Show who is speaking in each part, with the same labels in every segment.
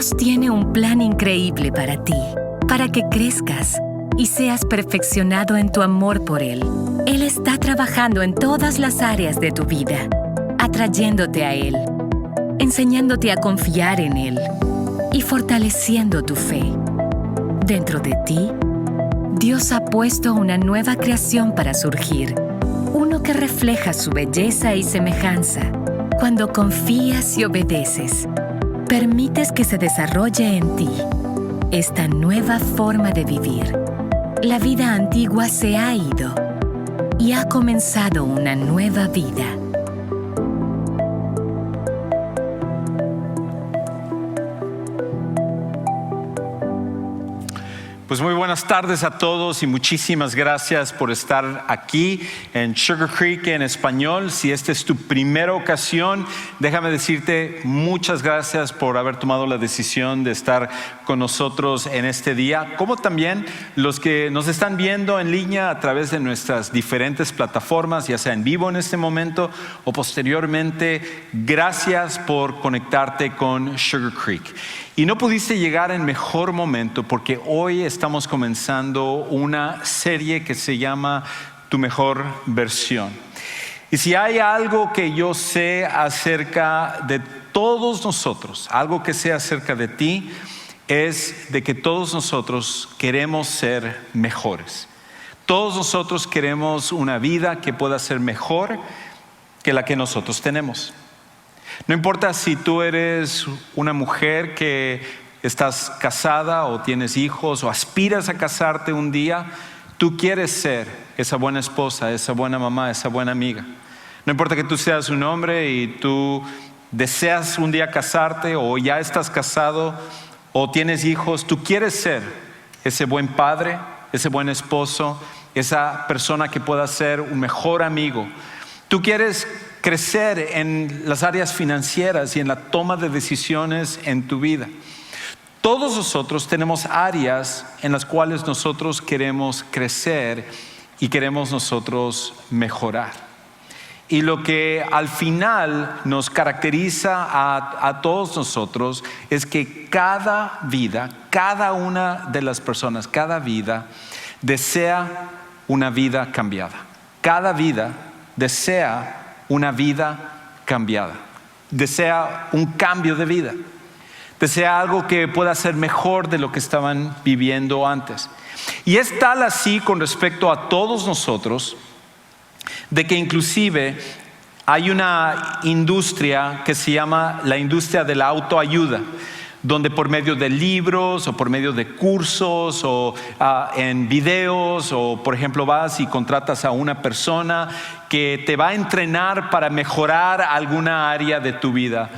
Speaker 1: Dios tiene un plan increíble para ti, para que crezcas y seas perfeccionado en tu amor por Él. Él está trabajando en todas las áreas de tu vida, atrayéndote a Él, enseñándote a confiar en Él y fortaleciendo tu fe. Dentro de ti, Dios ha puesto una nueva creación para surgir, uno que refleja su belleza y semejanza. Cuando confías y obedeces, permites que se desarrolle en ti esta nueva forma de vivir. La vida antigua se ha ido y ha comenzado una nueva vida.
Speaker 2: Pues muy buenas tardes a todos y muchísimas gracias por estar aquí en Sugar Creek en español. Si esta es tu primera ocasión, déjame decirte muchas gracias por haber tomado la decisión de estar con nosotros en este día, como también los que nos están viendo en línea a través de nuestras diferentes plataformas, ya sea en vivo en este momento o posteriormente. Gracias por conectarte con Sugar Creek. Y no pudiste llegar en mejor momento porque hoy estamos comenzando una serie que se llama Tu Mejor Versión. Y si hay algo que yo sé acerca de todos nosotros, algo que sé acerca de ti, es de que todos nosotros queremos ser mejores. Todos nosotros queremos una vida que pueda ser mejor que la que nosotros tenemos. No importa si tú eres una mujer que estás casada o tienes hijos o aspiras a casarte un día, tú quieres ser esa buena esposa, esa buena mamá, esa buena amiga. No importa que tú seas un hombre y tú deseas un día casarte o ya estás casado o tienes hijos, tú quieres ser ese buen padre, ese buen esposo, esa persona que pueda ser un mejor amigo. Tú quieres crecer en las áreas financieras y en la toma de decisiones en tu vida. Todos nosotros tenemos áreas en las cuales nosotros queremos crecer y queremos nosotros mejorar. Y lo que al final nos caracteriza a todos nosotros es que cada vida, cada una de las personas, cada vida desea una vida cambiada. Cada vida desea una vida cambiada, desea un cambio de vida, desea algo que pueda ser mejor de lo que estaban viviendo antes. Y es tal así con respecto a todos nosotros, de que inclusive hay una industria que se llama la industria de la autoayuda, donde por medio de libros o por medio de cursos o en videos o por ejemplo vas y contratas a una persona que te va a entrenar para mejorar alguna área de tu vida,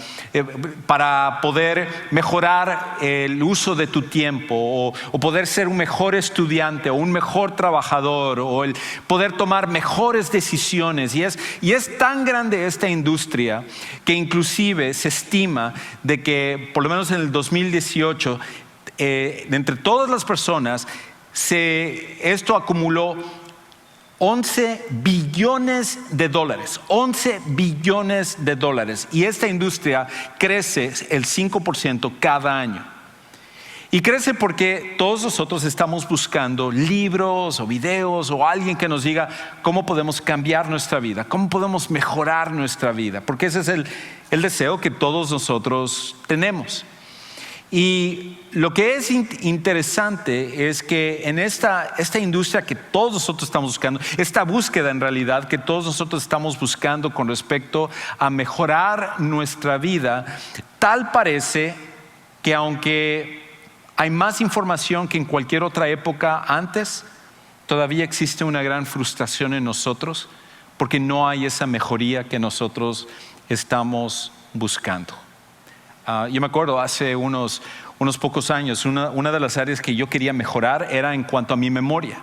Speaker 2: para poder mejorar el uso de tu tiempo o poder ser un mejor estudiante o un mejor trabajador o el poder tomar mejores decisiones. Y es tan grande esta industria que inclusive se estima de que por lo menos en el 2018 entre todas las personas esto acumuló 11 billones de dólares, 11 billones de dólares. Y esta industria crece el 5% cada año. Y crece porque todos nosotros estamos buscando libros o videos o alguien que nos diga cómo podemos cambiar nuestra vida, cómo podemos mejorar nuestra vida, porque ese es el deseo que todos nosotros tenemos. Y lo que es interesante es que en esta industria que todos nosotros estamos buscando, esta búsqueda en realidad que todos nosotros estamos buscando con respecto a mejorar nuestra vida, tal parece que aunque hay más información que en cualquier otra época antes, todavía existe una gran frustración en nosotros porque no hay esa mejoría que nosotros estamos buscando. Yo me acuerdo hace unos pocos años, una de las áreas que yo quería mejorar era en cuanto a mi memoria.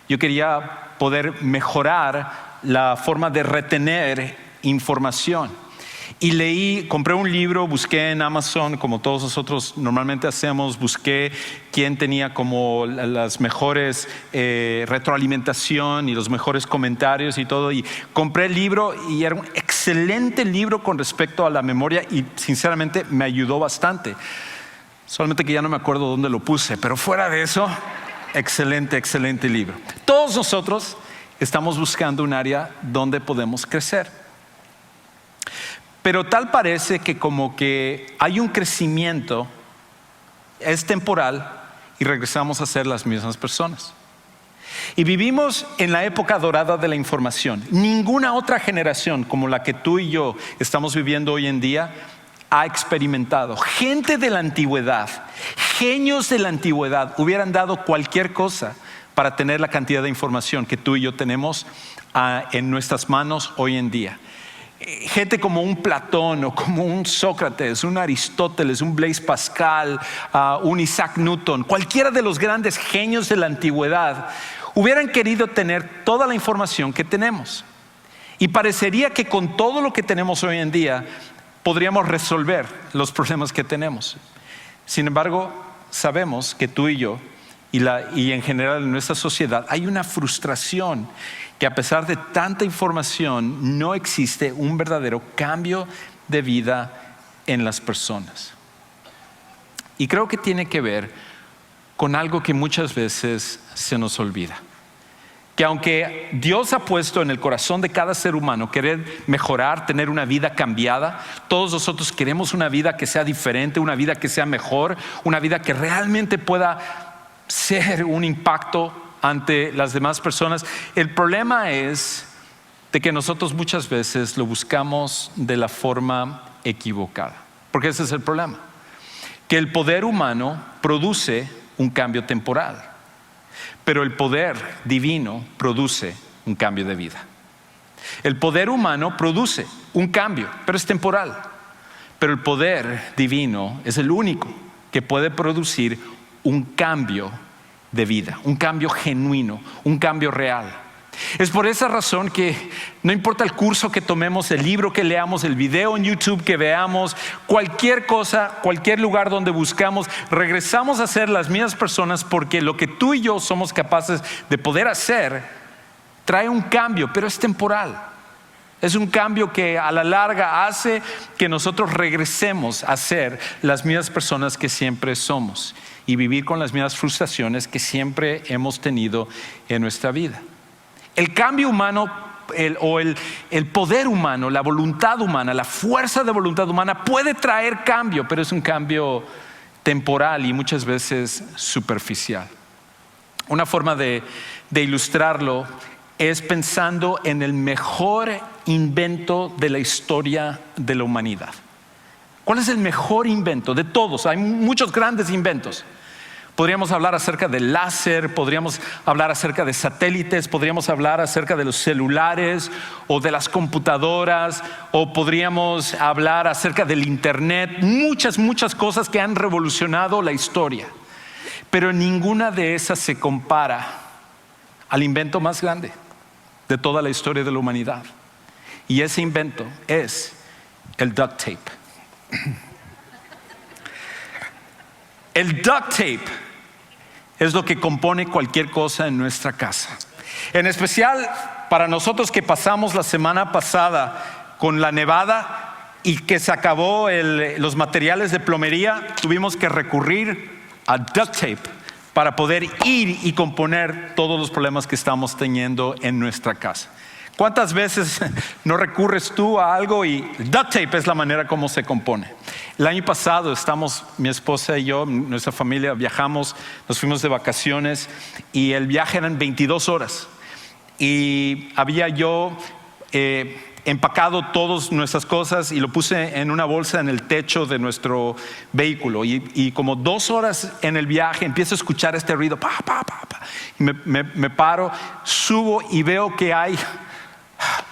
Speaker 2: Yo quería poder mejorar la forma de retener información. Y compré un libro, busqué en Amazon, como todos nosotros normalmente hacemos, busqué quién tenía como las mejores retroalimentación y los mejores comentarios y todo. Y compré el libro y era un excelente libro con respecto a la memoria y sinceramente me ayudó bastante. Solamente que ya no me acuerdo dónde lo puse, pero fuera de eso, excelente, excelente libro. Todos nosotros estamos buscando un área donde podemos crecer. Pero tal parece que como que hay un crecimiento, es temporal y regresamos a ser las mismas personas. Y vivimos en la época dorada de la información. Ninguna otra generación como la que tú y yo estamos viviendo hoy en día ha experimentado. Gente de la antigüedad, genios de la antigüedad hubieran dado cualquier cosa para tener la cantidad de información que tú y yo tenemos en nuestras manos hoy en día. Gente como un Platón o como un Sócrates, un Aristóteles, un Blaise Pascal, un Isaac Newton, cualquiera de los grandes genios de la antigüedad hubieran querido tener toda la información que tenemos. Y parecería que con todo lo que tenemos hoy en día podríamos resolver los problemas que tenemos. Sin embargo, sabemos que tú y yo y en general en nuestra sociedad hay una frustración que a pesar de tanta información no existe un verdadero cambio de vida en las personas. Y creo que tiene que ver con algo que muchas veces se nos olvida. Que aunque Dios ha puesto en el corazón de cada ser humano querer mejorar, tener una vida cambiada, todos nosotros queremos una vida que sea diferente, una vida que sea mejor, una vida que realmente pueda ser un impacto ante las demás personas. El problema es de que nosotros muchas veces lo buscamos de la forma equivocada. Porque ese es el problema. Que el poder humano produce un cambio temporal. Pero el poder divino produce un cambio de vida. El poder humano produce un cambio, pero es temporal. Pero el poder divino es el único que puede producir un cambio de vida, un cambio genuino, un cambio real. Es por esa razón que no importa el curso que tomemos, el libro que leamos, el video en YouTube que veamos, cualquier cosa, cualquier lugar donde buscamos, regresamos a ser las mismas personas porque lo que tú y yo somos capaces de poder hacer trae un cambio, pero es temporal. Es un cambio que a la larga hace que nosotros regresemos a ser las mismas personas que siempre somos y vivir con las mismas frustraciones que siempre hemos tenido en nuestra vida. El cambio humano el poder humano, la voluntad humana, la fuerza de voluntad humana puede traer cambio, pero es un cambio temporal y muchas veces superficial. Una forma de ilustrarlo es pensando en el mejor invento de la historia de la humanidad. ¿Cuál es el mejor invento de todos? Hay muchos grandes inventos. Podríamos hablar acerca del láser, podríamos hablar acerca de satélites, podríamos hablar acerca de los celulares o de las computadoras, o podríamos hablar acerca del internet, muchas cosas que han revolucionado la historia. Pero ninguna de esas se compara al invento más grande de toda la historia de la humanidad. Y ese invento es el duct tape. El duct tape es lo que compone cualquier cosa en nuestra casa. En especial para nosotros que pasamos la semana pasada con la nevada y que se acabó los materiales de plomería, tuvimos que recurrir a duct tape para poder ir y componer todos los problemas que estamos teniendo en nuestra casa. ¿Cuántas veces no recurres tú a algo y duct tape es la manera como se compone? El año pasado mi esposa y yo, nuestra familia, viajamos, nos fuimos de vacaciones y el viaje eran 22 horas. Y había yo empacado todas nuestras cosas y lo puse en una bolsa en el techo de nuestro vehículo. Y como 2 horas en el viaje empiezo a escuchar este ruido. Y me paro, subo y veo que hay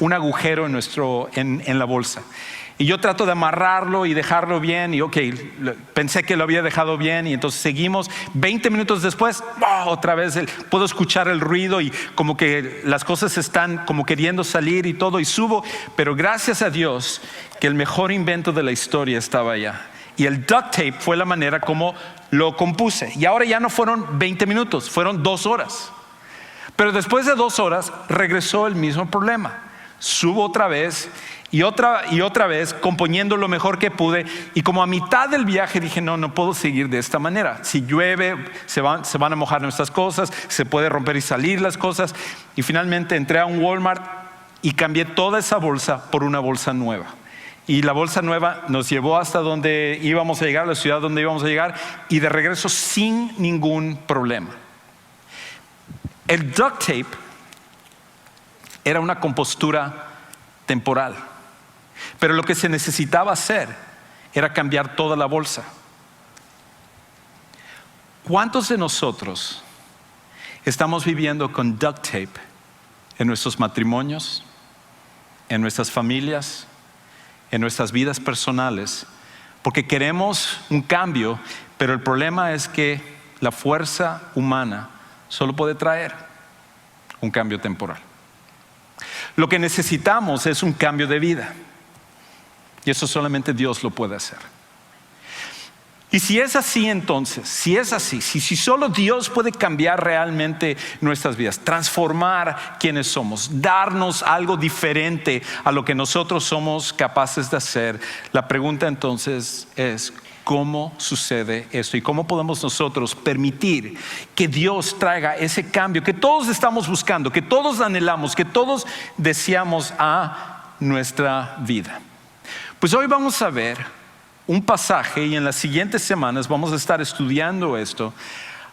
Speaker 2: un agujero en la bolsa. Y yo trato de amarrarlo y dejarlo bien. Y pensé que lo había dejado bien. Y entonces seguimos. 20 minutos después, otra vez puedo escuchar el ruido y como que las cosas están como queriendo salir y todo. Y subo. Pero gracias a Dios que el mejor invento de la historia estaba allá. Y el duct tape fue la manera como lo compuse. Y ahora ya no fueron 20 minutos, fueron 2 horas. Pero después de 2 horas regresó el mismo problema. subo otra vez y otra vez, componiendo lo mejor que pude. Y como a mitad del viaje dije, no puedo seguir de esta manera. Si llueve, se van a mojar nuestras cosas, se puede romper y salir las cosas. Y finalmente entré a un Walmart y cambié toda esa bolsa por una bolsa nueva. Y la bolsa nueva nos llevó hasta donde íbamos a llegar, la ciudad donde íbamos a llegar, y de regreso sin ningún problema. El duct tape era una compostura temporal, pero lo que se necesitaba hacer era cambiar toda la bolsa. ¿Cuántos de nosotros estamos viviendo con duct tape en nuestros matrimonios, en nuestras familias, en nuestras vidas personales? Porque queremos un cambio, pero el problema es que la fuerza humana solo puede traer un cambio temporal. Lo que necesitamos es un cambio de vida, y eso solamente Dios lo puede hacer. Y si es así, entonces, si solo Dios puede cambiar realmente nuestras vidas, transformar quienes somos, darnos algo diferente a lo que nosotros somos capaces de hacer, la pregunta entonces es: ¿cómo sucede esto? ¿Y cómo podemos nosotros permitir que Dios traiga ese cambio que todos estamos buscando, que todos anhelamos, que todos deseamos a nuestra vida? Pues hoy vamos a ver un pasaje, y en las siguientes semanas vamos a estar estudiando esto,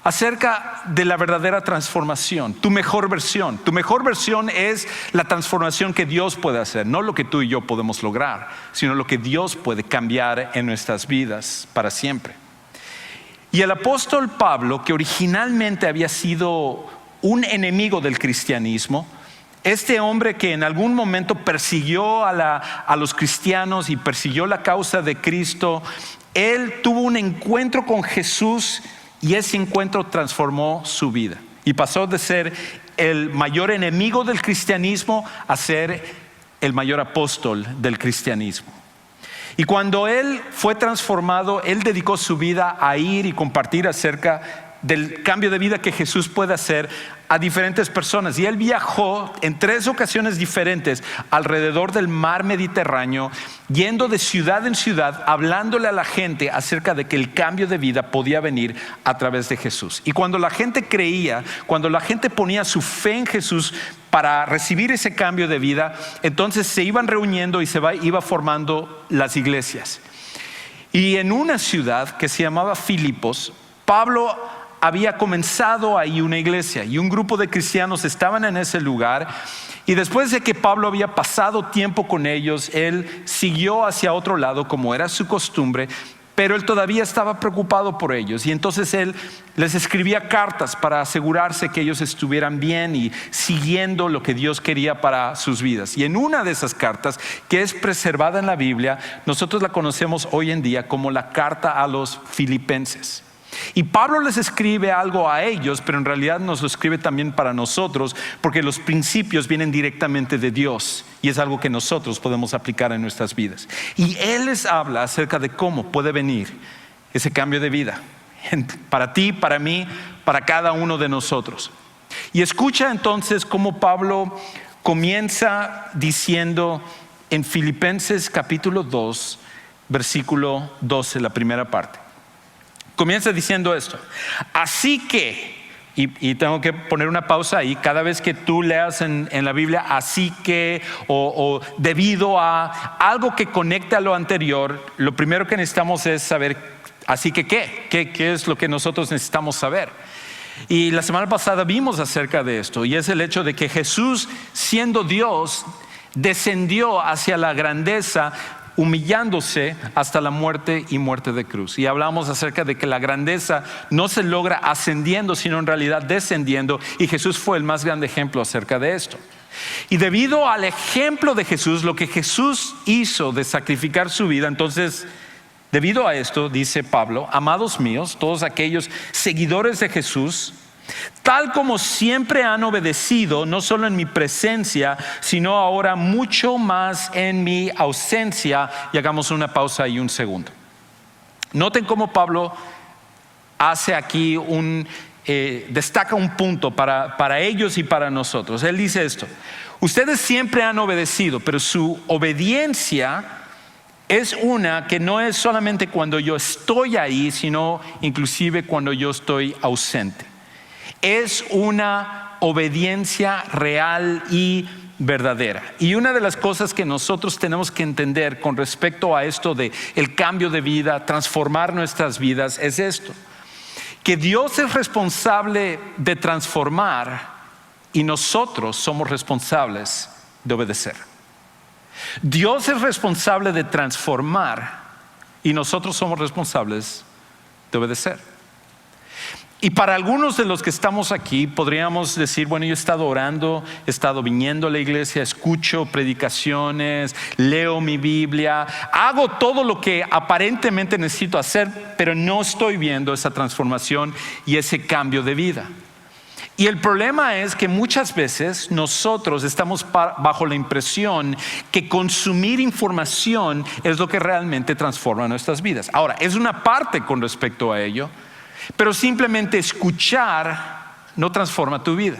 Speaker 2: acerca de la verdadera transformación, tu mejor versión. Tu mejor versión es la transformación que Dios puede hacer, no lo que tú y yo podemos lograr, sino lo que Dios puede cambiar en nuestras vidas para siempre. Y el apóstol Pablo, que originalmente había sido un enemigo del cristianismo, este hombre que en algún momento persiguió a los cristianos y persiguió la causa de Cristo, él tuvo un encuentro con Jesús, y ese encuentro transformó su vida. Y pasó de ser el mayor enemigo del cristianismo a ser el mayor apóstol del cristianismo. Y cuando él fue transformado, él dedicó su vida a ir y compartir acerca del cambio de vida que Jesús puede hacer a diferentes personas. Y él viajó en 3 ocasiones diferentes alrededor del mar Mediterráneo, yendo de ciudad en ciudad, hablándole a la gente acerca de que el cambio de vida podía venir a través de Jesús. Y cuando la gente creía, cuando la gente ponía su fe en Jesús para recibir ese cambio de vida, entonces se iban reuniendo y iba formando las iglesias. Y en una ciudad que se llamaba Filipos, Pablo había comenzado ahí una iglesia, y un grupo de cristianos estaban en ese lugar. Y después de que Pablo había pasado tiempo con ellos, él siguió hacia otro lado, como era su costumbre, pero él todavía estaba preocupado por ellos. Y entonces él les escribía cartas para asegurarse que ellos estuvieran bien y siguiendo lo que Dios quería para sus vidas. Y en una de esas cartas, que es preservada en la Biblia, nosotros la conocemos hoy en día como la carta a los Filipenses. Y Pablo les escribe algo a ellos, pero en realidad nos lo escribe también para nosotros, porque los principios vienen directamente de Dios y es algo que nosotros podemos aplicar en nuestras vidas. Y él les habla acerca de cómo puede venir ese cambio de vida para ti, para mí, para cada uno de nosotros. Y escucha entonces cómo Pablo comienza diciendo en Filipenses capítulo 2, versículo 12, la primera parte. Comienza diciendo esto: así que, y tengo que poner una pausa ahí, cada vez que tú leas en la Biblia así que o debido a algo que conecte a lo anterior, lo primero que necesitamos es saber, así que ¿qué es lo que nosotros necesitamos saber? Y la semana pasada vimos acerca de esto, y es el hecho de que Jesús, siendo Dios, descendió hacia la grandeza, humillándose hasta la muerte y muerte de cruz. Y hablamos acerca de que la grandeza no se logra ascendiendo, sino en realidad descendiendo, y Jesús fue el más grande ejemplo acerca de esto. Y debido al ejemplo de Jesús, lo que Jesús hizo de sacrificar su vida, entonces, debido a esto, dice Pablo: amados míos, todos aquellos seguidores de Jesús, tal como siempre han obedecido, no solo en mi presencia, sino ahora mucho más en mi ausencia. Y hagamos una pausa y un segundo. Noten cómo Pablo hace aquí un destaca un punto para ellos y para nosotros. Él dice esto: ustedes siempre han obedecido, pero su obediencia es una que no es solamente cuando yo estoy ahí, sino inclusive cuando yo estoy ausente. Es una obediencia real y verdadera. Y una de las cosas que nosotros tenemos que entender con respecto a esto de el cambio de vida, transformar nuestras vidas, es esto: que Dios es responsable de transformar y nosotros somos responsables de obedecer. Dios es responsable de transformar y nosotros somos responsables de obedecer. Y para algunos de los que estamos aquí podríamos decir: bueno, yo he estado orando, he estado viniendo a la iglesia, escucho predicaciones, leo mi Biblia, hago todo lo que aparentemente necesito hacer, pero no estoy viendo esa transformación y ese cambio de vida. Y el problema es que muchas veces nosotros estamos bajo la impresión que consumir información es lo que realmente transforma nuestras vidas. Ahora, es una parte con respecto a ello, pero simplemente escuchar no transforma tu vida.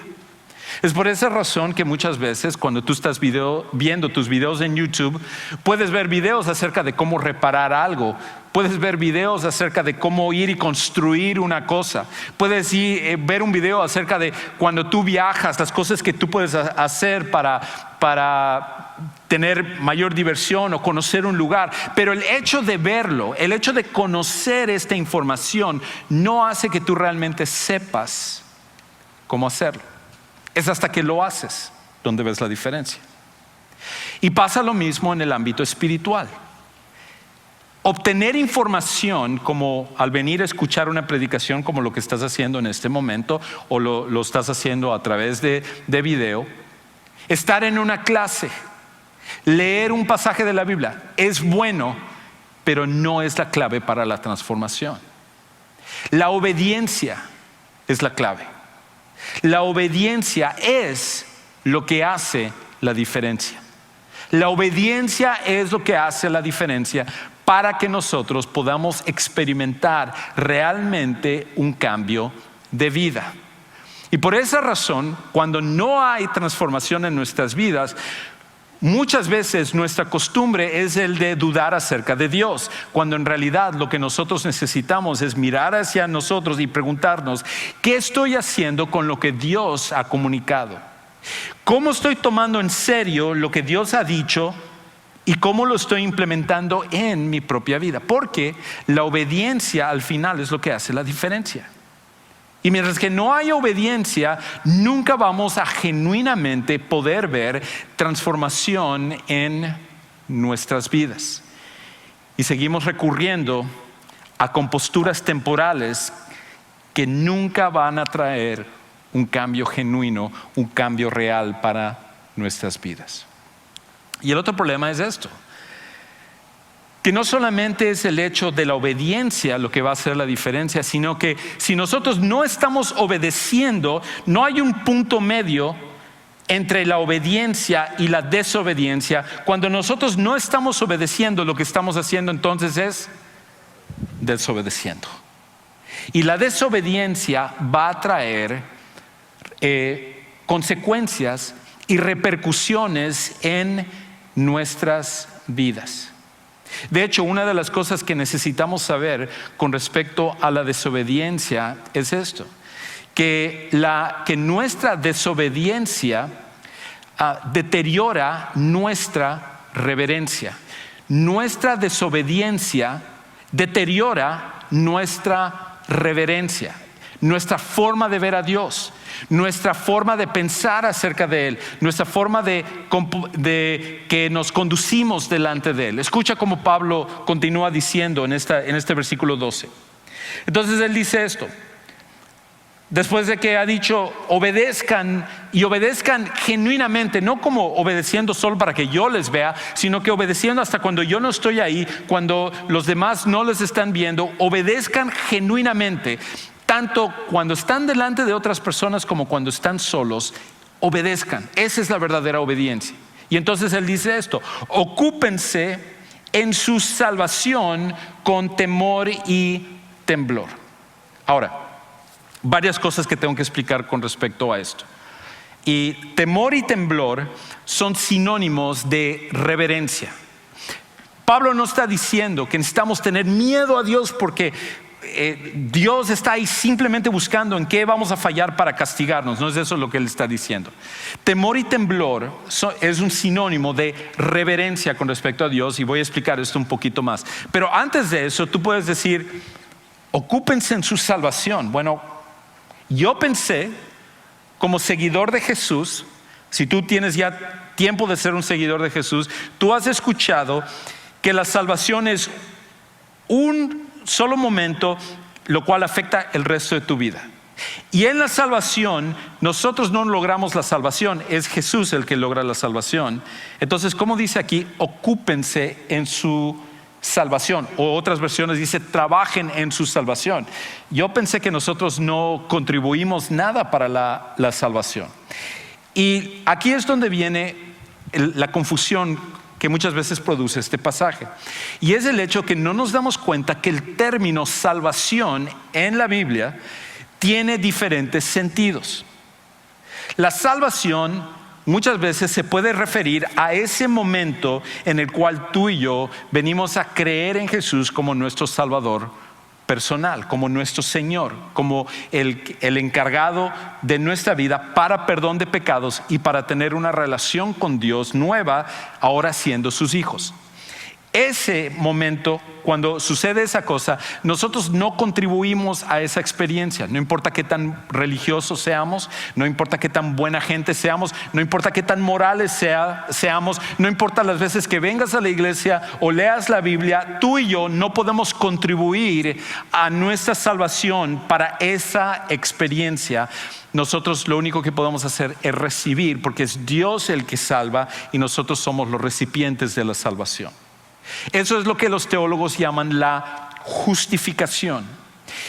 Speaker 2: Es por esa razón que muchas veces cuando tú estás viendo tus videos en YouTube, puedes ver videos acerca de cómo reparar algo, puedes ver videos acerca de cómo ir y construir una cosa, puedes ver un video acerca de cuando tú viajas, las cosas que tú puedes hacer para tener mayor diversión o conocer un lugar. Pero el hecho de verlo, el hecho de conocer esta información no hace que tú realmente sepas cómo hacerlo. Es hasta que lo haces donde ves la diferencia. Y pasa lo mismo en el ámbito espiritual. Obtener información, como al venir a escuchar una predicación como lo que estás haciendo en este momento, o lo estás haciendo a través de video, estar en una clase, leer un pasaje de la Biblia, es bueno, pero no es la clave para la transformación. La obediencia es la clave. La obediencia es lo que hace la diferencia. La obediencia es lo que hace la diferencia para que nosotros podamos experimentar realmente un cambio de vida. Y por esa razón, cuando no hay transformación en nuestras vidas, muchas veces nuestra costumbre es el de dudar acerca de Dios, cuando en realidad lo que nosotros necesitamos es mirar hacia nosotros y preguntarnos: ¿qué estoy haciendo con lo que Dios ha comunicado? ¿Cómo estoy tomando en serio lo que Dios ha dicho y cómo lo estoy implementando en mi propia vida? Porque la obediencia al final es lo que hace la diferencia. Y mientras que no haya obediencia, nunca vamos a genuinamente poder ver transformación en nuestras vidas. Y seguimos recurriendo a composturas temporales que nunca van a traer un cambio genuino, un cambio real para nuestras vidas. Y el otro problema es esto: que no solamente es el hecho de la obediencia lo que va a hacer la diferencia, sino que si nosotros no estamos obedeciendo, no hay un punto medio entre la obediencia y la desobediencia. Cuando nosotros no estamos obedeciendo, lo que estamos haciendo entonces es desobedeciendo. Y la desobediencia va a traer consecuencias y repercusiones en nuestras vidas. De hecho, una de las cosas que necesitamos saber con respecto a la desobediencia es esto: que nuestra desobediencia deteriora nuestra reverencia. Nuestra desobediencia deteriora nuestra reverencia, nuestra forma de ver a Dios, nuestra forma de pensar acerca de Él, nuestra forma de que nos conducimos delante de Él. Escucha cómo Pablo continúa diciendo en este versículo 12. Entonces él dice esto: después de que ha dicho obedezcan, y obedezcan genuinamente, no como obedeciendo solo para que yo les vea, sino que obedeciendo hasta cuando yo no estoy ahí, cuando los demás no les están viendo. Obedezcan genuinamente, tanto cuando están delante de otras personas como cuando están solos. Obedezcan. Esa es la verdadera obediencia. Y entonces él dice esto: ocúpense en su salvación con temor y temblor. Ahora, varias cosas que tengo que explicar con respecto a esto. Y temor y temblor son sinónimos de reverencia. Pablo no está diciendo que necesitamos tener miedo a Dios porque Dios está ahí simplemente buscando en qué vamos a fallar para castigarnos. No es eso lo que él está diciendo. Temor y temblor es un sinónimo de reverencia con respecto a Dios, y voy a explicar esto un poquito más. Pero antes de eso, tú puedes decir, ocúpense en su salvación. Bueno, yo pensé, como seguidor de Jesús, si tú tienes ya tiempo de ser un seguidor de Jesús, tú has escuchado que la salvación es un solo momento, lo cual afecta el resto de tu vida. Y en la salvación, nosotros no logramos la salvación, es Jesús el que logra la salvación. Entonces, como dice aquí, ocúpense en su salvación, o otras versiones dice trabajen en su salvación. Yo pensé que nosotros no contribuimos nada para la salvación, y aquí es donde viene la confusión que muchas veces produce este pasaje, y es el hecho que no nos damos cuenta que el término salvación en la Biblia tiene diferentes sentidos. La salvación muchas veces se puede referir a ese momento en el cual tú y yo venimos a creer en Jesús como nuestro Salvador personal, como nuestro Señor, como el encargado de nuestra vida para perdón de pecados y para tener una relación con Dios nueva, ahora siendo sus hijos. Ese momento, cuando sucede esa cosa, nosotros no contribuimos a esa experiencia. No importa qué tan religiosos seamos, no importa qué tan buena gente seamos, no importa qué tan morales seamos, no importa las veces que vengas a la iglesia o leas la Biblia, tú y yo no podemos contribuir a nuestra salvación para esa experiencia. Nosotros lo único que podemos hacer es recibir, porque es Dios el que salva y nosotros somos los recipientes de la salvación. Eso es lo que los teólogos llaman la justificación.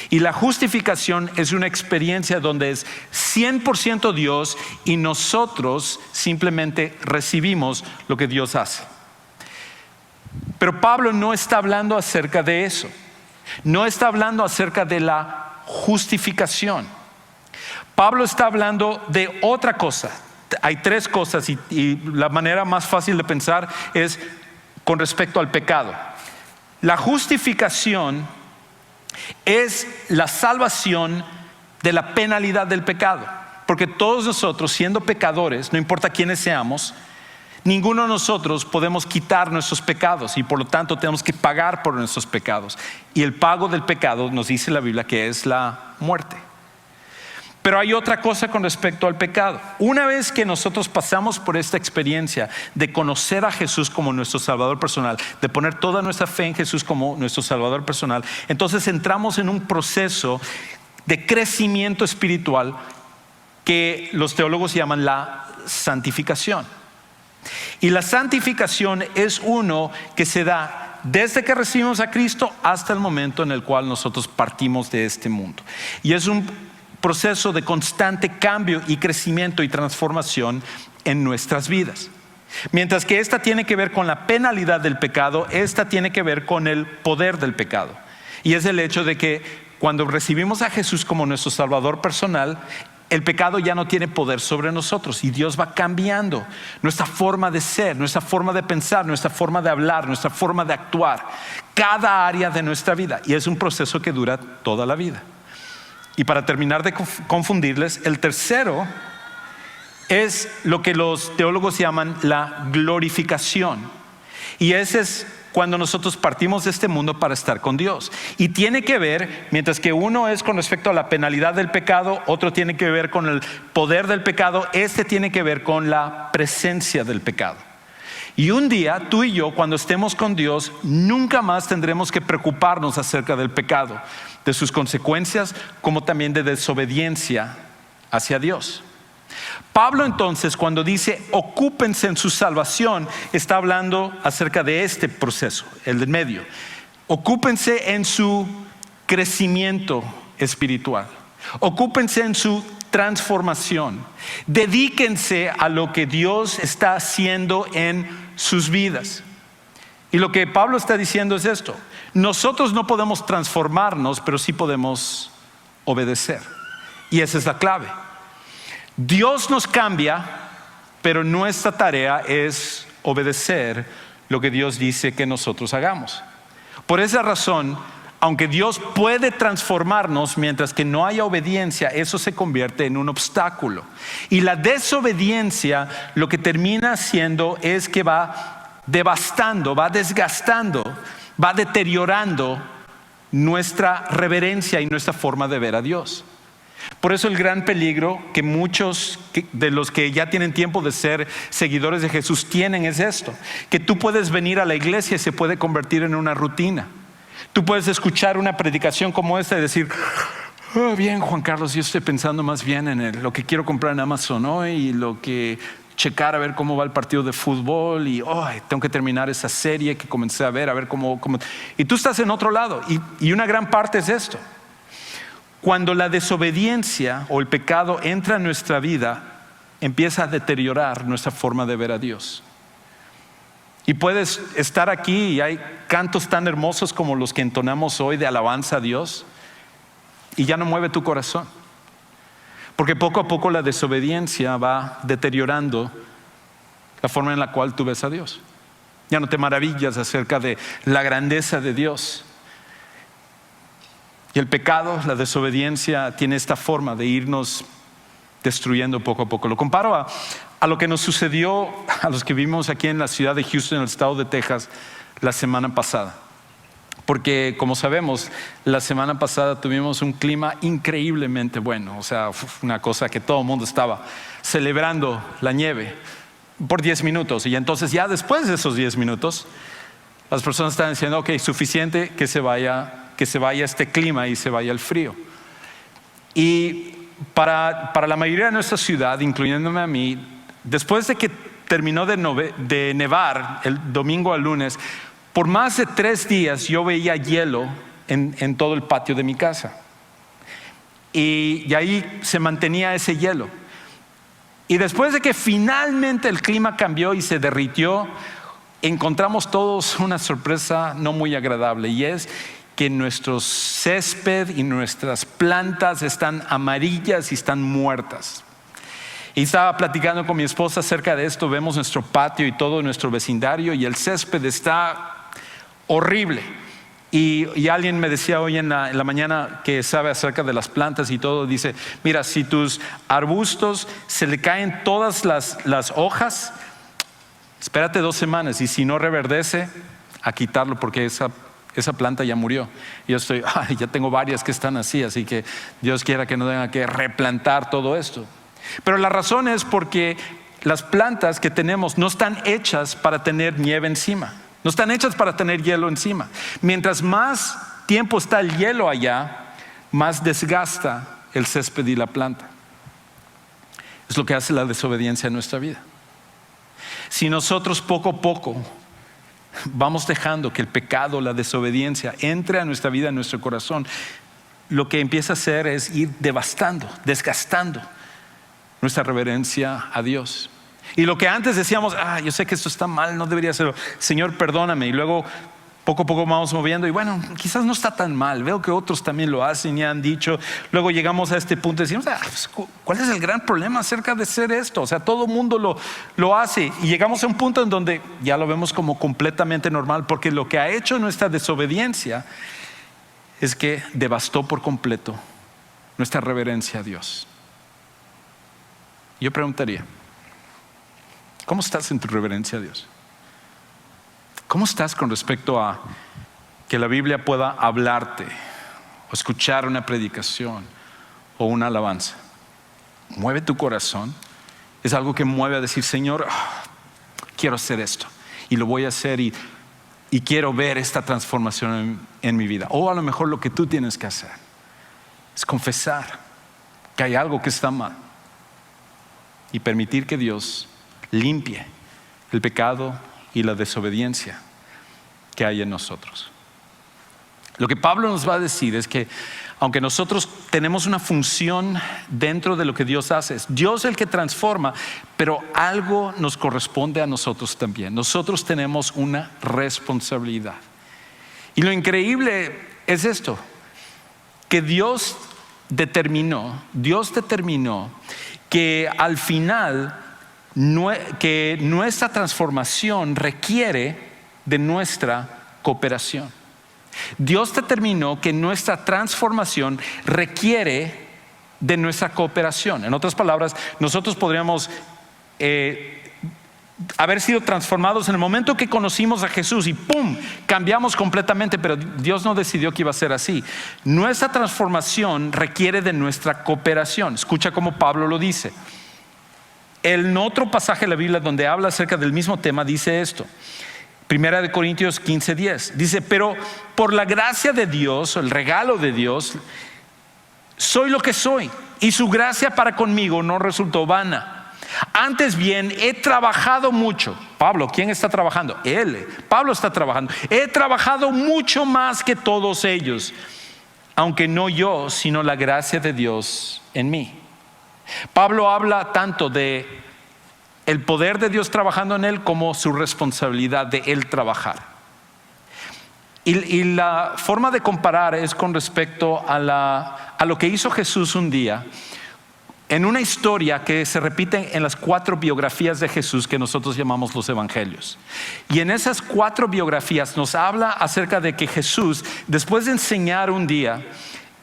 Speaker 2: Y la justificación es una experiencia donde es 100% Dios y nosotros simplemente recibimos lo que Dios hace. Pero Pablo no está hablando acerca de eso. No está hablando acerca de la justificación. Pablo está hablando de otra cosa. Hay tres cosas y la manera más fácil de pensar es con respecto al pecado. La justificación es la salvación de la penalidad del pecado, porque todos nosotros, siendo pecadores, no importa quiénes seamos, ninguno de nosotros podemos quitar nuestros pecados y por lo tanto tenemos que pagar por nuestros pecados, y el pago del pecado nos dice la Biblia que es la muerte. Pero hay otra cosa con respecto al pecado. Una vez que nosotros pasamos por esta experiencia de conocer a Jesús como nuestro Salvador personal, de poner toda nuestra fe en Jesús como nuestro Salvador personal, entonces entramos en un proceso de crecimiento espiritual que los teólogos llaman la santificación. Y la santificación es uno que se da desde que recibimos a Cristo hasta el momento en el cual nosotros partimos de este mundo. Y es un proceso de constante cambio y crecimiento y transformación en nuestras vidas. Mientras que esta tiene que ver con la penalidad del pecado, esta tiene que ver con el poder del pecado. Y es el hecho de que cuando recibimos a Jesús como nuestro Salvador personal, el pecado ya no tiene poder sobre nosotros y Dios va cambiando nuestra forma de ser, nuestra forma de pensar, nuestra forma de hablar, nuestra forma de actuar, cada área de nuestra vida. Y es un proceso que dura toda la vida. Y para terminar de confundirles, el tercero es lo que los teólogos llaman la glorificación. Y ese es cuando nosotros partimos de este mundo para estar con Dios. Y tiene que ver, mientras que uno es con respecto a la penalidad del pecado, otro tiene que ver con el poder del pecado, este tiene que ver con la presencia del pecado. Y un día tú y yo, cuando estemos con Dios, nunca más tendremos que preocuparnos acerca del pecado, de sus consecuencias, como también de desobediencia hacia Dios. Pablo entonces, cuando dice ocúpense en su salvación, está hablando acerca de este proceso, el del medio. Ocúpense en su crecimiento espiritual. Ocúpense en su transformación. Dedíquense a lo que Dios está haciendo en sus vidas. Y lo que Pablo está diciendo es esto: nosotros no podemos transformarnos, pero sí podemos obedecer. Y esa es la clave. Dios nos cambia, pero nuestra tarea es obedecer lo que Dios dice que nosotros hagamos. Por esa razón, aunque Dios puede transformarnos, mientras que no haya obediencia, eso se convierte en un obstáculo. Y la desobediencia lo que termina haciendo es que va devastando, va desgastando, va deteriorando nuestra reverencia y nuestra forma de ver a Dios. Por eso el gran peligro que muchos de los que ya tienen tiempo de ser seguidores de Jesús tienen es esto: que tú puedes venir a la iglesia y se puede convertir en una rutina. Tú puedes escuchar una predicación como esta y decir: oh, bien, Juan Carlos, yo estoy pensando más bien en lo que quiero comprar en Amazon hoy y lo que checar a ver cómo va el partido de fútbol y tengo que terminar esa serie que comencé a ver cómo. Y tú estás en otro lado y una gran parte es esto. Cuando la desobediencia o el pecado entra en nuestra vida, empieza a deteriorar nuestra forma de ver a Dios. Y puedes estar aquí y hay cantos tan hermosos como los que entonamos hoy de alabanza a Dios y ya no mueve tu corazón. Porque poco a poco la desobediencia va deteriorando la forma en la cual tú ves a Dios. Ya no te maravillas acerca de la grandeza de Dios. Y el pecado, la desobediencia, tiene esta forma de irnos destruyendo poco a poco. Lo comparo a lo que nos sucedió a los que vivimos aquí en la ciudad de Houston, en el estado de Texas, la semana pasada. Porque como sabemos, la semana pasada tuvimos un clima increíblemente bueno. O sea, una cosa que todo el mundo estaba celebrando la nieve por 10 minutos. Y entonces ya después de esos 10 minutos, las personas estaban diciendo: ok, suficiente, que se vaya este clima y se vaya el frío. Y para la mayoría de nuestra ciudad, incluyéndome a mí, después de que terminó de nevar el domingo al lunes, por más de 3 días yo veía hielo en todo el patio de mi casa. Y ahí se mantenía ese hielo. Y después de que finalmente el clima cambió y se derritió, encontramos todos una sorpresa no muy agradable, y es que nuestro césped y nuestras plantas están amarillas y están muertas. Y estaba platicando con mi esposa acerca de esto. Vemos nuestro patio y todo nuestro vecindario y el césped está horrible. Y alguien me decía hoy en la mañana, que sabe acerca de las plantas y todo, dice: mira, si tus arbustos se le caen todas las hojas, espérate 2 semanas, y si no reverdece, a quitarlo, porque esa planta ya murió. Y yo ya tengo varias que están así que Dios quiera que no tenga que replantar todo esto. Pero la razón es porque las plantas que tenemos no están hechas para tener nieve encima, no están hechas para tener hielo encima. Mientras más tiempo está el hielo allá, más desgasta el césped y la planta. Es lo que hace la desobediencia en nuestra vida. Si nosotros poco a poco vamos dejando que el pecado, la desobediencia entre a nuestra vida, a nuestro corazón, lo que empieza a hacer es ir devastando, desgastando nuestra reverencia a Dios. Y lo que antes decíamos: yo sé que esto está mal, no debería hacerlo, Señor, perdóname. Y luego poco a poco vamos moviendo y bueno, quizás no está tan mal, veo que otros también lo hacen y han dicho. Luego llegamos a este punto y decimos: ¿cuál es el gran problema acerca de hacer esto? O sea, todo el mundo lo hace. Y llegamos a un punto en donde ya lo vemos como completamente normal, porque lo que ha hecho nuestra desobediencia es que devastó por completo nuestra reverencia a Dios. Yo preguntaría: ¿cómo estás en tu reverencia a Dios? ¿Cómo estás con respecto a que la Biblia pueda hablarte o escuchar una predicación o una alabanza? ¿Mueve tu corazón? Es algo que mueve a decir: Señor, quiero hacer esto y lo voy a hacer y quiero ver esta transformación en mi vida. O a lo mejor lo que tú tienes que hacer es confesar que hay algo que está mal y permitir que Dios limpie el pecado y la desobediencia que hay en nosotros. Lo que Pablo nos va a decir es que aunque nosotros tenemos una función dentro de lo que Dios hace, es Dios el que transforma, pero algo nos corresponde a nosotros también. Nosotros tenemos una responsabilidad. Y lo increíble es esto, que Dios Dios determinó que al final que nuestra transformación requiere de nuestra cooperación. Dios determinó que nuestra transformación requiere de nuestra cooperación. En otras palabras, nosotros podríamos haber sido transformados en el momento que conocimos a Jesús y ¡pum!, cambiamos completamente, pero Dios no decidió que iba a ser así. Nuestra transformación requiere de nuestra cooperación. Escucha cómo Pablo lo dice. En otro pasaje de la Biblia donde habla acerca del mismo tema dice esto. 1 Corintios 15:10 dice: pero por la gracia de Dios, el regalo de Dios, soy lo que soy, y su gracia para conmigo no resultó vana. Antes bien, he trabajado mucho. Pablo, ¿quién está trabajando? Él. Pablo está trabajando. He trabajado mucho más que todos ellos, aunque no yo, sino la gracia de Dios en mí. Pablo habla tanto de el poder de Dios trabajando en él como su responsabilidad de él trabajar. Y la forma de comparar es con respecto a lo que hizo Jesús un día en una historia que se repite en las 4 biografías de Jesús que nosotros llamamos los evangelios. Y en esas 4 biografías nos habla acerca de que Jesús, después de enseñar un día,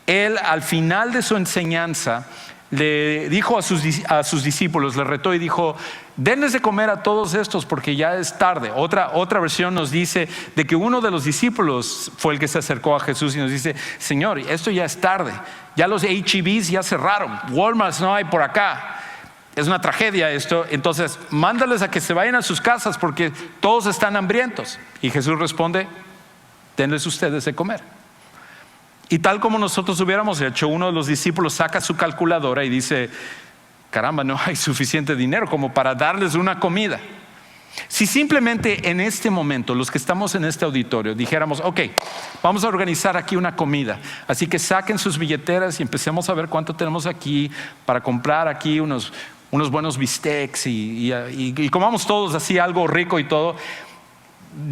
Speaker 2: él al final de su enseñanza le dijo a sus discípulos, le retó y dijo: denles de comer a todos estos porque ya es tarde. Otra versión nos dice de que uno de los discípulos fue el que se acercó a Jesús y nos dice: Señor, esto ya es tarde, ya los H-E-Bs ya cerraron, Walmart no hay por acá, es una tragedia esto, entonces mándales a que se vayan a sus casas porque todos están hambrientos. Y Jesús responde: denles ustedes de comer. Y tal como nosotros hubiéramos hecho, uno de los discípulos saca su calculadora y dice: caramba, no hay suficiente dinero como para darles una comida. Si simplemente en este momento los que estamos en este auditorio dijéramos: ok, vamos a organizar aquí una comida, así que saquen sus billeteras y empecemos a ver cuánto tenemos aquí para comprar aquí unos buenos bistecs y comamos todos así algo rico y todo,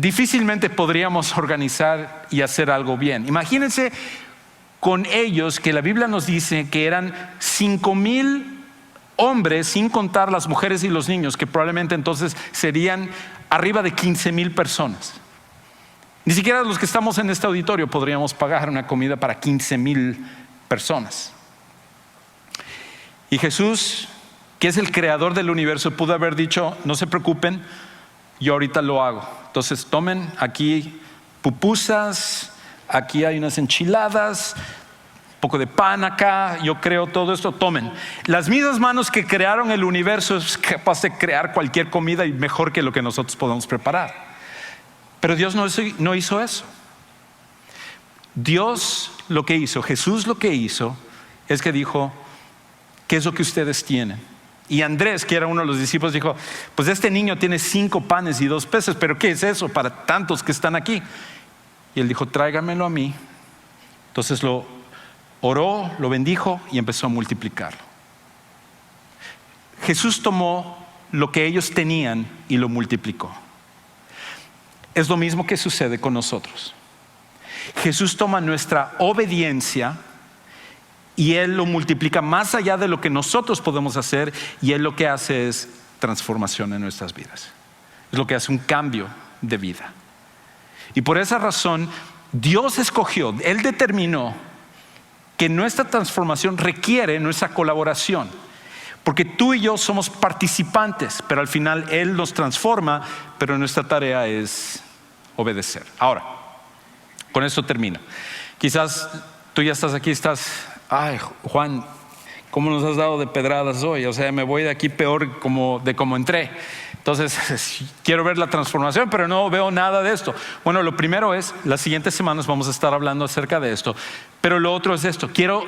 Speaker 2: difícilmente podríamos organizar y hacer algo bien. Imagínense con ellos, que la Biblia nos dice que eran 5,000 hombres, sin contar las mujeres y los niños, que probablemente entonces serían arriba de 15,000 personas. Ni siquiera los que estamos en este auditorio podríamos pagar una comida para 15,000 personas. Y Jesús, que es el creador del universo, pudo haber dicho: no se preocupen, yo ahorita lo hago. Entonces tomen aquí pupusas, aquí hay unas enchiladas, un poco de pan acá, yo creo todo esto, tomen. Las mismas manos que crearon el universo es capaz de crear cualquier comida y mejor que lo que nosotros podemos preparar. Pero Dios no hizo eso. Dios lo que hizo, Jesús lo que hizo es que dijo: ¿qué es lo que ustedes tienen? Y Andrés, que era uno de los discípulos, dijo: pues este niño tiene 5 panes y 2 peces, pero ¿qué es eso para tantos que están aquí? Y él dijo: tráigamelo a mí. Entonces lo oró, lo bendijo y empezó a multiplicarlo. Jesús tomó lo que ellos tenían y lo multiplicó. Es lo mismo que sucede con nosotros. Jesús toma nuestra obediencia y Él lo multiplica más allá de lo que nosotros podemos hacer, y Él lo que hace es transformación en nuestras vidas. Es lo que hace un cambio de vida. Y por esa razón Dios escogió, Él determinó que nuestra transformación requiere nuestra colaboración, porque tú y yo somos participantes, pero al final Él nos transforma, pero nuestra tarea es obedecer. Ahora, con esto termino. Quizás tú ya estás aquí, ay, Juan, ¿cómo nos has dado de pedradas hoy? O sea, me voy de aquí peor de como entré. Entonces, quiero ver la transformación, pero no veo nada de esto. Bueno, lo primero es, las siguientes semanas vamos a estar hablando acerca de esto. Pero lo otro es esto. Quiero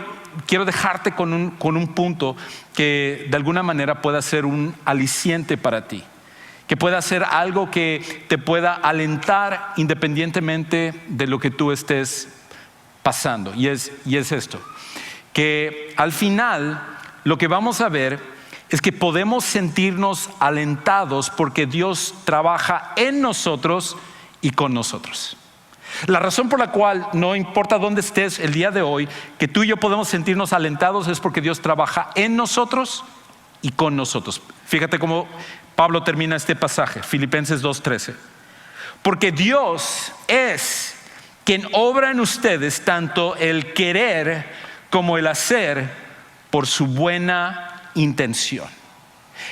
Speaker 2: dejarte con un punto que de alguna manera pueda ser un aliciente para ti, que pueda ser algo que te pueda alentar independientemente de lo que tú estés pasando. Y es esto, que al final lo que vamos a ver es que podemos sentirnos alentados porque Dios trabaja en nosotros y con nosotros. La razón por la cual, no importa dónde estés el día de hoy, que tú y yo podemos sentirnos alentados es porque Dios trabaja en nosotros y con nosotros. Fíjate cómo Pablo termina este pasaje, Filipenses 2:13. Porque Dios es quien obra en ustedes tanto el querer como el hacer por su buena intención.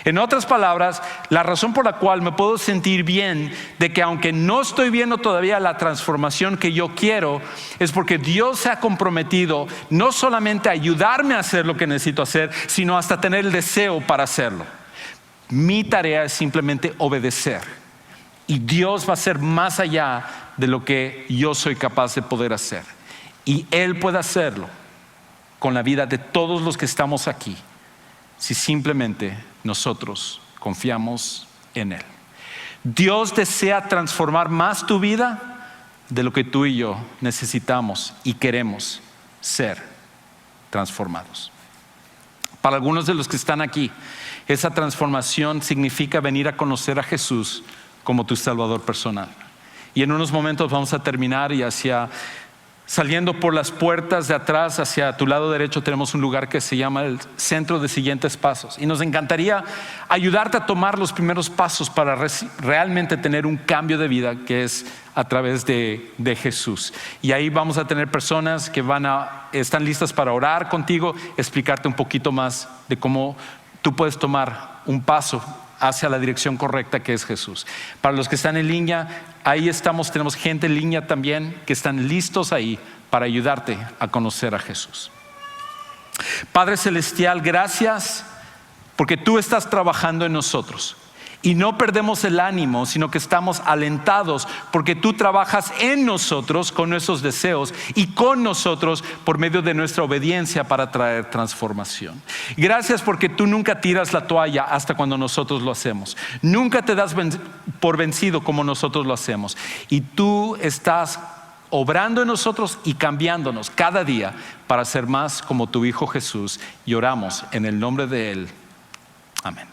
Speaker 2: En otras palabras, la razón por la cual me puedo sentir bien de que aunque no estoy viendo todavía la transformación que yo quiero, es porque Dios se ha comprometido no solamente a ayudarme a hacer lo que necesito hacer, sino hasta tener el deseo para hacerlo. Mi tarea es simplemente obedecer. Y Dios va a hacer más allá de lo que yo soy capaz de poder hacer. Y Él puede hacerlo con la vida de todos los que estamos aquí, si simplemente nosotros confiamos en Él. Dios desea transformar más tu vida de lo que tú y yo necesitamos y queremos ser transformados. Para algunos de los que están aquí, esa transformación significa venir a conocer a Jesús como tu Salvador personal. Y en unos momentos vamos a terminar y saliendo por las puertas de atrás hacia tu lado derecho tenemos un lugar que se llama el Centro de Siguientes Pasos. Y nos encantaría ayudarte a tomar los primeros pasos para realmente tener un cambio de vida que es a través de Jesús. Y ahí vamos a tener personas que están listas para orar contigo, explicarte un poquito más de cómo tú puedes tomar un paso hacia la dirección correcta que es Jesús. Para los que están en línea, ahí estamos, tenemos gente en línea también que están listos ahí para ayudarte a conocer a Jesús. Padre Celestial, gracias porque tú estás trabajando en nosotros. Y no perdemos el ánimo, sino que estamos alentados porque tú trabajas en nosotros con nuestros deseos y con nosotros por medio de nuestra obediencia para traer transformación. Gracias porque tú nunca tiras la toalla hasta cuando nosotros lo hacemos. Nunca te das por vencido como nosotros lo hacemos. Y tú estás obrando en nosotros y cambiándonos cada día para ser más como tu Hijo Jesús. Y oramos en el nombre de Él. Amén.